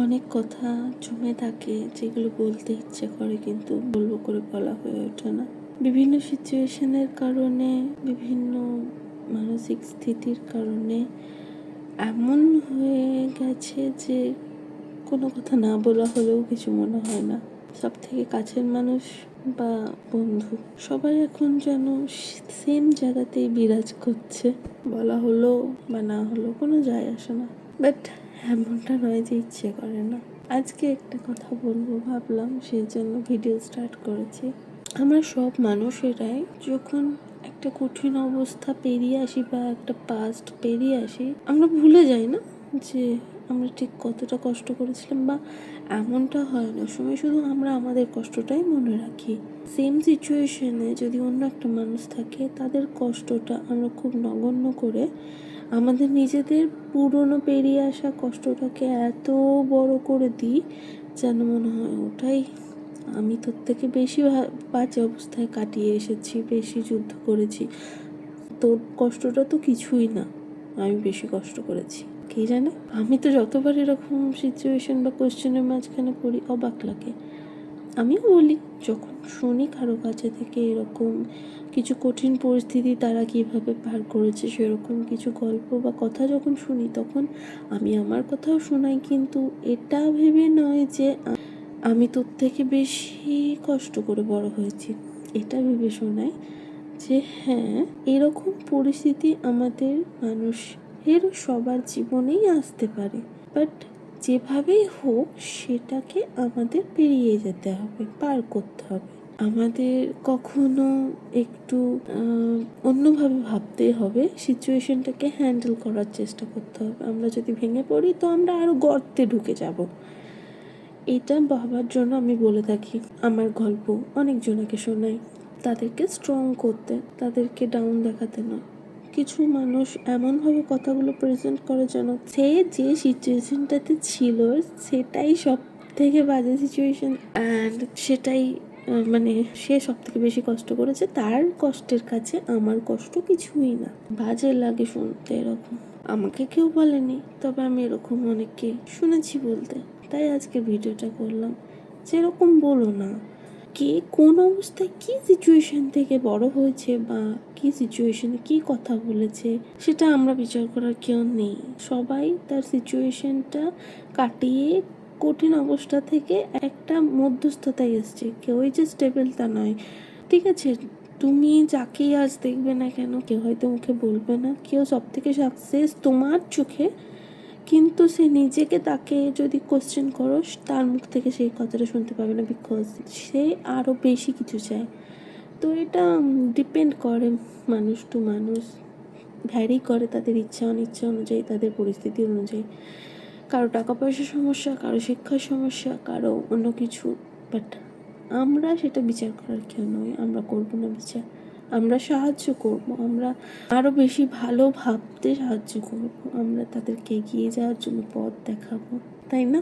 অনেক কথা জমে থাকে যেগুলো বলতে ইচ্ছে করে কিন্তু বলবো করে বলা হয়ে ওঠে না। বিভিন্ন সিচুয়েশনের কারণে, বিভিন্ন মানসিক স্থিতির কারণে এমন হয়ে গেছে যে কোনো কথা না বলা হলেও কিছু মনে হয় না। সব থেকে কাছের মানুষ বা বন্ধু সবাই এখন যেন সেম জায়গাতেই বিরাজ করছে। বলা হলো বা না হলো কোনো যায় আসে না, বাট এমনটা নয় যে ইচ্ছে করে না। আজকে একটা কথা বলবো ভাবলাম, সেই জন্য ভিডিও স্টার্ট করেছি। আমরা সব মানুষেরাই যখন একটা কঠিন অবস্থা পেরিয়ে আসি বা একটা পাস্ট পেরিয়ে আসি, আমরা ভুলে যাই না যে আমরা ঠিক কতটা কষ্ট করেছিলাম, বা এমনটা হয় না সময় শুধু আমরা আমাদের কষ্টটাই মনে রাখি। সেম সিচুয়েশনে যদি অন্য একটা মানুষ থাকে, তাদের কষ্টটা আমরা খুব নগণ্য করে আমাদের নিজেদের পুরনো পেরিয়ে আসা কষ্টটাকে এত বড় করে দিই যেন মনে হয় ওটাই আমি তোর থেকে বেশি বাজে অবস্থায় কাটিয়ে এসেছি, বেশি যুদ্ধ করেছি, তোর কষ্টটা তো কিছুই না, আমি বেশি কষ্ট করেছি। কে জানে, আমি তো যতবার এরকম সিচুয়েশন বা কোশ্চেনের মাঝখানে পড়ি অবাক লাগে। আমিও বলি, যখন শুনি কারো কাছে থেকে এরকম কিছু কঠিন পরিস্থিতি তারা কীভাবে পার করেছে, সেরকম কিছু গল্প বা কথা যখন শুনি, তখন আমি আমার কথাও শোনাই, কিন্তু এটা ভেবে নয় যে আমি তোর থেকে বেশি কষ্ট করে বড় হয়েছি। এটা ভেবে শোনাই যে হ্যাঁ, এরকম পরিস্থিতি আমাদের মানুষের সবার জীবনেই আসতে পারে, বাট যেভাবেই হোক সেটাকে আমাদের পেরিয়ে যেতে হবে, পার করতে হবে। আমাদের কখনো একটু অন্যভাবে ভাবতে হবে, সিচুয়েশনটাকে হ্যান্ডেল করার চেষ্টা করতে হবে। আমরা যদি ভেঙে পড়ি তো আমরা আরও গর্তে ঢুকে যাব। এটা ভাবার জন্য আমি বলে থাকি, আমার গল্প অনেকজনকে শোনাই, তাদেরকে স্ট্রং করতে, তাদেরকে ডাউন দেখাতে নয়। কিছু মানুষ এমনভাবে কথাগুলো প্রেজেন্ট করে যেন সে যে সিচুয়েশনটাতে ছিল সেটাই সব থেকে বাজে সিচুয়েশন, অ্যান্ড সেটাই মানে সে সব থেকে বেশি কষ্ট করেছে, তার কষ্টের কাছে আমার কষ্ট কিছুই না। বাজে লাগে শুনতে এরকম। আমাকে কেউ বলেনি, তবে আমি এরকম অনেককে শুনেছি বলতে, তাই আজকে ভিডিওটা করলাম। যেরকম বলো না, কে কোন অবস্থায় কী সিচুয়েশন থেকে বড় হয়েছে বা কী সিচুয়েশনে কী কথা বলেছে সেটা আমরা বিচার করার কেউ নেই। সবাই তার সিচুয়েশনটা কাটিয়ে কঠিন অবস্থা থেকে একটা মধ্যস্থতায় এসছে, কেউই যে স্টেবল তা নয়। ঠিক আছে, তুমি যাকেই আজ দেখবে না কেন, কেউ হয়তো মুখে বলবে না কেউ সব থেকে সাকসেস তোমার চোখে, কিন্তু সে নিজেকে তাকে যদি কোশ্চেন করো তার মুখ থেকে সেই কথাটা শুনতে পাবে না, বিকজ সে আরও বেশি কিছু চায়। তো এটা ডিপেন্ড করে মানুষ টু মানুষ, ভ্যারি করে তাদের ইচ্ছা অনিচ্ছা অনুযায়ী, তাদের পরিস্থিতি অনুযায়ী। কারো টাকা পয়সার সমস্যা, কারো শিক্ষার সমস্যা, কারো অন্য কিছু, বাট আমরা সেটা বিচার করার কেউ নই। আমরা করবো না বিচার, আমরা সাহায্য করব, আমরা আরও বেশি ভালো ভাবতে সাহায্য করব, আমরা তাদেরকে এগিয়ে যাওয়ার জন্য পথ দেখাবো, তাই না?